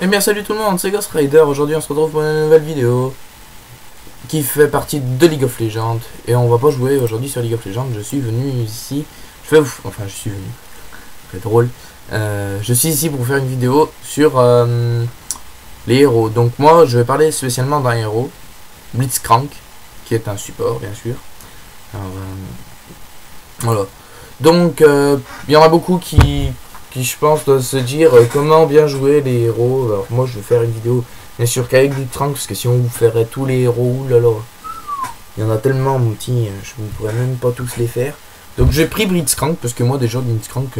Eh bien salut tout le monde, c'est Ghost Rider. Aujourd'hui on se retrouve pour une nouvelle vidéo qui fait partie de League of Legends. Et on va pas jouer aujourd'hui sur League of Legends. Je suis venu ici, je suis venu, c'est drôle. Je suis ici pour faire une vidéo sur les héros. Donc moi je vais parler spécialement d'un héros, Blitzcrank, qui est un support bien sûr. Alors, voilà. Donc il y en a beaucoup qui je pense doivent se dire comment bien jouer les héros. Alors moi je vais faire une vidéo bien sûr qu'avec Blitzcrank, parce que si on vous ferait tous les héros, oulala, il y en a tellement mon petit, je ne pourrais même pas tous les faire. Donc j'ai pris Blitzcrank parce que moi déjà Blitzcrank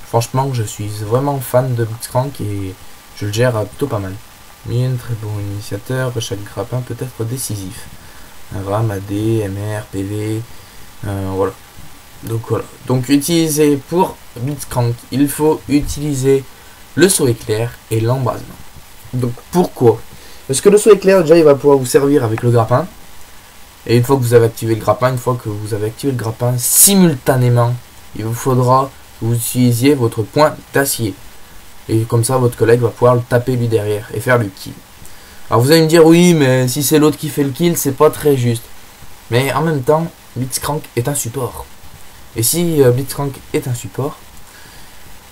franchement je suis vraiment fan de Blitzcrank et je le gère plutôt pas mal. Mine, très bon initiateur, chaque grappin peut être décisif. Un RAM, AD, MR, PV, voilà. Donc voilà. Donc utiliser pour Blitzcrank, il faut utiliser le saut éclair et l'embrasement. Donc pourquoi? Parce que le saut éclair déjà il va pouvoir vous servir avec le grappin. Et une fois que vous avez activé le grappin, simultanément, il vous faudra que vous utilisiez votre point d'acier. Et comme ça votre collègue va pouvoir le taper lui derrière et faire le kill. Alors vous allez me dire oui mais si c'est l'autre qui fait le kill c'est pas très juste. Mais en même temps Blitzcrank est un support. Et si Blitzcrank est un support,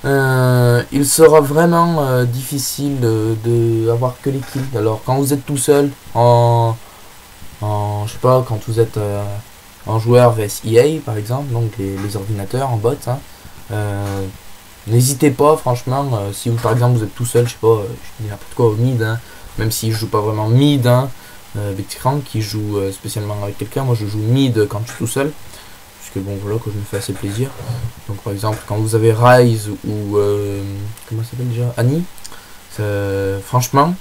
il sera vraiment difficile de avoir que les kills. Alors quand vous êtes tout seul je sais pas, quand vous êtes en joueur vs EA par exemple, donc les ordinateurs en bot, hein, n'hésitez pas franchement, si vous par exemple vous êtes tout seul, je sais pas, je dis n'importe quoi au mid, hein, même si je joue pas vraiment mid, hein, Blitzcrank qui joue spécialement avec quelqu'un, moi je joue mid quand je suis tout seul. Que bon voilà, que je me fais assez plaisir. Donc par exemple quand vous avez Rise ou comment ça s'appelle déjà, Annie, franchement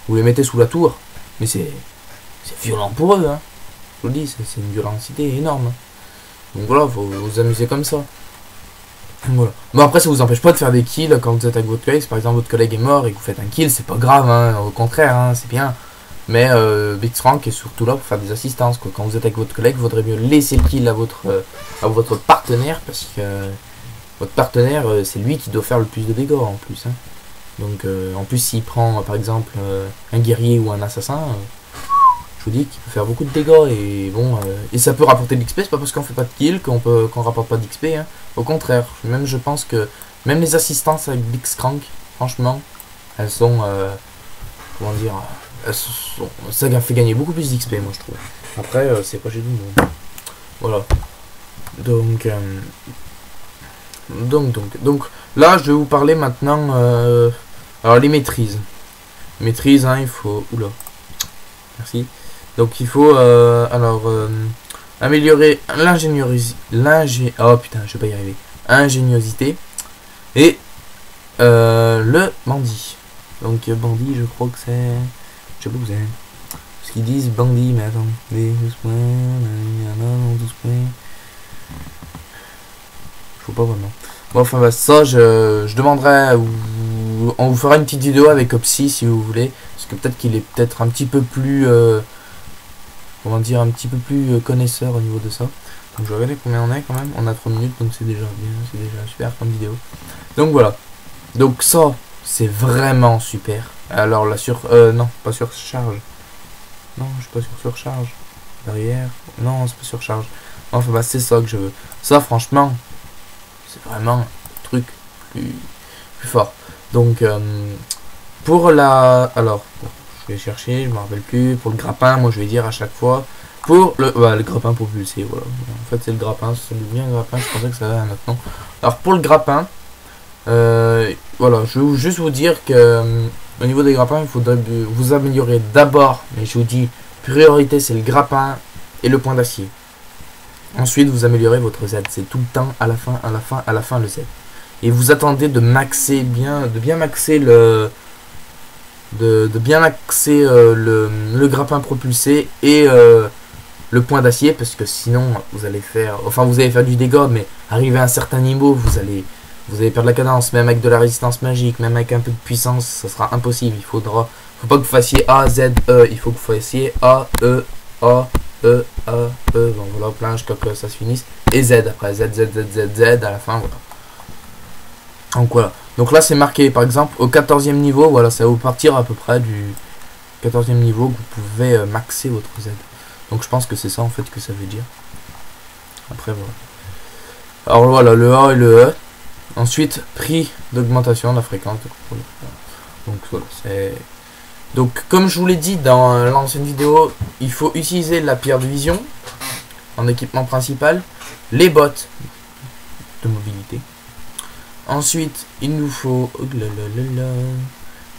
vous les mettez sous la tour, mais c'est violent pour eux, hein. Je vous le dis, c'est une violentité énorme, hein. Donc voilà, faut vous amuser comme ça. Donc, voilà. Bon après ça vous empêche pas de faire des kills quand vous êtes avec votre collègue. Si par exemple votre collègue est mort et que vous faites un kill, c'est pas grave, hein. Au contraire, hein, c'est bien. Mais Blitzcrank est surtout là pour faire des assistances, quoi. Quand vous êtes avec votre collègue, il vaudrait mieux laisser le kill à votre partenaire, parce que votre partenaire, c'est lui qui doit faire le plus de dégâts en plus, hein. Donc en plus s'il prend par exemple un guerrier ou un assassin, je vous dis qu'il peut faire beaucoup de dégâts et bon, et ça peut rapporter de l'XP. C'est pas parce qu'on fait pas de kill qu'on rapporte pas d'XP, hein. Au contraire, même je pense que même les assistances avec Blitzcrank, franchement, elles sont comment dire, ça fait gagner beaucoup plus d'XP, moi je trouve. Après c'est pas chez nous, donc voilà. Donc là je vais vous parler maintenant alors les maîtrises, hein, il faut, oula, merci. Donc il faut améliorer ingéniosité et le bandit. Donc bandit, je crois que c'est, je sais pas où c'est, parce qu'ils disent bandit, mais attends, 12 points, 12 points, je vois pas vraiment. Bon, enfin bah, ça je demanderai, on vous fera une petite vidéo avec Opsy si vous voulez, parce que peut-être qu'il est peut-être un petit peu plus comment dire, un petit peu plus connaisseur au niveau de ça. Donc je vais regarder combien on est quand même. On a 3 minutes, donc c'est déjà bien, c'est déjà super comme vidéo. Donc voilà, donc ça c'est vraiment super. Alors la non, pas surcharge. Non, je suis pas sur surcharge. Barrière. Non, c'est pas surcharge. Enfin bah c'est ça que je veux. Ça franchement, c'est vraiment un truc plus fort. Donc pour la. Alors, je vais chercher, je me rappelle plus. Pour le grappin, moi je vais dire à chaque fois. Pour le grappin propulsé, voilà. En fait c'est le grappin, c'est bien un grappin, je pensais que ça avait un autre nom. Alors pour le grappin, voilà, je vais juste vous dire que au niveau des grappins, il faudrait vous améliorer d'abord, mais je vous dis, priorité c'est le grappin et le point d'acier. Ensuite vous améliorez votre Z, c'est tout le temps à la fin le Z. Et vous attendez de maxer bien, de bien maxer le grappin propulsé et le point d'acier, parce que sinon vous allez faire du dégât, mais arrivé à un certain niveau vous allez perdre la cadence. Même avec de la résistance magique, même avec un peu de puissance, ça sera impossible. Faut pas que vous fassiez A, Z, E, il faut que vous fassiez A, E, A, E, A, E, bon voilà, plein jusqu'à que ça se finisse, et Z après, Z, Z, Z, Z, Z à la fin, voilà. Donc voilà, Donc là c'est marqué par exemple au 14e niveau, voilà, ça va vous partir à peu près du 14e niveau que vous pouvez maxer votre Z. Donc je pense que c'est ça en fait que ça veut dire. Après voilà. Alors voilà, le A et le E. Ensuite, prix d'augmentation de la fréquence de contrôle. Donc voilà, c'est... Donc comme je vous l'ai dit dans l'ancienne vidéo, il faut utiliser la pierre de vision en équipement principal, les bottes de mobilité. Ensuite, il nous faut... Oh là là là là,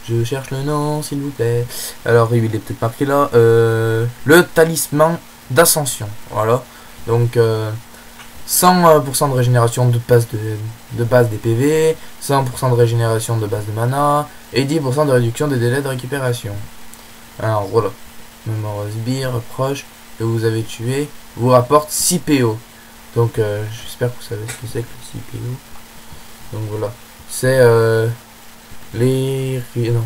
je cherche le nom, s'il vous plaît. Alors, il est peut-être marqué là. Le talisman d'ascension. Voilà. Donc, 100% de régénération de base des PV, 100% de régénération de base de mana, et 10% de réduction des délais de récupération. Alors, voilà. Mémoire sbire, proche, que vous avez tué, vous rapporte 6 PO. Donc, j'espère que vous savez ce que c'est que le 6 PO. Donc, voilà. C'est... les... Non,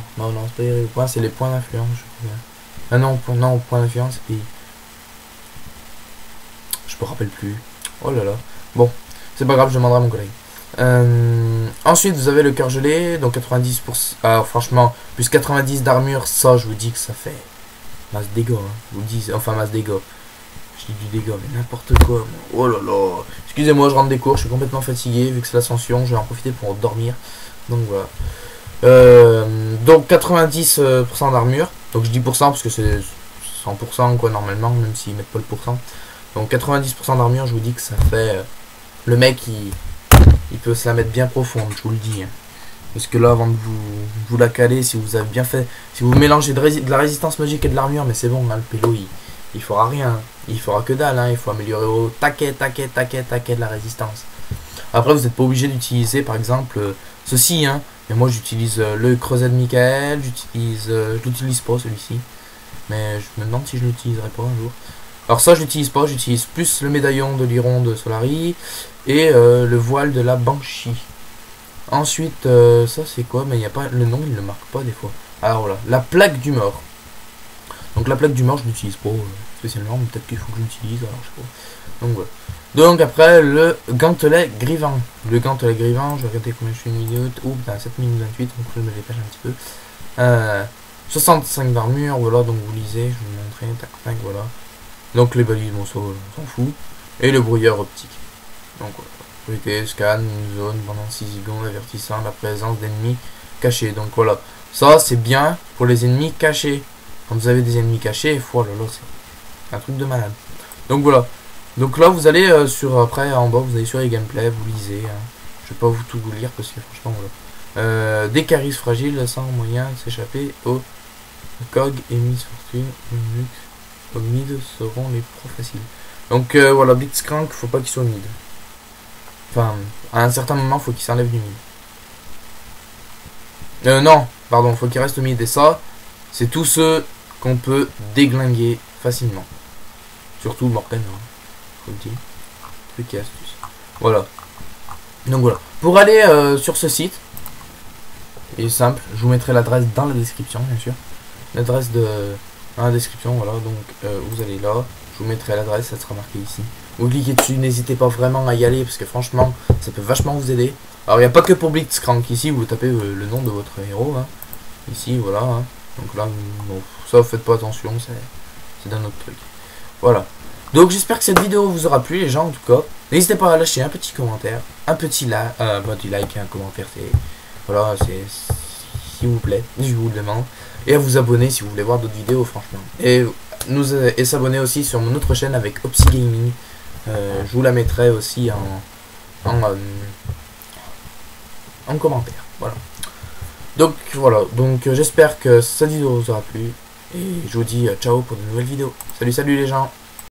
c'est pas les points, c'est les points d'influence, je crois. Ah non, point d'influence, et... Je me rappelle plus. Oh là là. Bon, c'est pas grave, je demanderai à mon collègue. Ensuite, vous avez le cœur gelé, donc 90%. Alors, franchement, plus 90 d'armure, ça, je vous dis que ça fait masse dégâts. Hein. Je vous dis, enfin, masse dégâts. Je dis du dégât, mais n'importe quoi. Oh là là. Excusez-moi, je rentre des cours, je suis complètement fatigué, vu que c'est l'ascension, je vais en profiter pour dormir. Donc voilà. Donc 90% d'armure. Donc je dis pourcent parce que c'est 100% quoi normalement, même s'ils mettent pas le pourcent. Donc 90% d'armure, je vous dis que ça fait... le mec, il peut se la mettre bien profonde, je vous le dis. Hein. Parce que là, avant de vous la caler, si vous avez bien fait... Si vous mélangez de la résistance magique et de l'armure, mais c'est bon, hein, le pélo, il fera rien. Hein. Il fera que dalle, hein. Il faut améliorer au taquet de la résistance. Après, vous n'êtes pas obligé d'utiliser, par exemple, ceci. Hein. Mais moi, j'utilise le creuset de Michael, je l'utilise pas, celui-ci. Mais je me demande si je l'utiliserai pas un jour. Alors ça je l'utilise pas, j'utilise plus le médaillon de l'Iron de Solari et le voile de la Banshee. Ensuite, ça c'est quoi? Mais il n'y a pas le nom, il ne le marque pas des fois. Alors voilà, la plaque du mort. Donc la plaque du mort je l'utilise pas spécialement, mais peut-être qu'il faut que je l'utilise, alors je sais pas. Donc voilà. Donc après le gantelet grivant. Le gantelet grivant, je vais regarder combien je fais une minute. Ouh putain, 7 minutes 28, donc je me dépêche un petit peu. 65 d'armure, voilà, donc vous lisez, je vais vous montrer, tac tac, voilà. Donc les balises, bon ça on s'en fout. Et le brouilleur optique. Donc voilà. Scanne une zone pendant 6 secondes, avertissant la présence d'ennemis cachés. Donc voilà. Ça c'est bien pour les ennemis cachés. Quand vous avez des ennemis cachés, voilà, là c'est un truc de malade. Donc voilà. Donc là vous allez sur après en bas, vous allez sur les gameplays, vous lisez. Hein. Je vais pas tout vous lire parce que franchement voilà. Des charismes fragiles sans moyen de s'échapper au cog et Miss Fortune. Au mid seront les pros faciles. Donc voilà, Blitzcrank, faut pas qu'il soit mid. Enfin, à un certain moment, faut qu'il s'enlève du mid. Non, pardon, faut qu'il reste mid. Et ça, c'est tous ceux qu'on peut déglinguer facilement. Surtout Morgan, hein, faut le dire. Truc et astuce. Voilà. Donc voilà. Pour aller sur ce site, il est simple, je vous mettrai l'adresse dans la description, bien sûr. L'adresse dans la description, voilà, donc vous allez là, je vous mettrai l'adresse, ça sera marqué ici. Vous cliquez dessus, n'hésitez pas vraiment à y aller, parce que franchement, ça peut vachement vous aider. Alors, il n'y a pas que pour Blitzcrank, ici, vous tapez le nom de votre héros, hein. Ici, voilà, hein. Donc là, bon, ça, faites pas attention, c'est d'un autre truc. Voilà. Donc, j'espère que cette vidéo vous aura plu, les gens, en tout cas. N'hésitez pas à lâcher un petit commentaire, un petit like et un commentaire, c'est... Voilà, c'est... S'il vous plaît, je vous le demande. Et à vous abonner si vous voulez voir d'autres vidéos, franchement. Et s'abonner aussi sur mon autre chaîne avec Opsi Gaming. Je vous la mettrai aussi en commentaire. Voilà. Donc voilà. Donc j'espère que cette vidéo vous aura plu. Et je vous dis ciao pour de nouvelles vidéos. Salut les gens.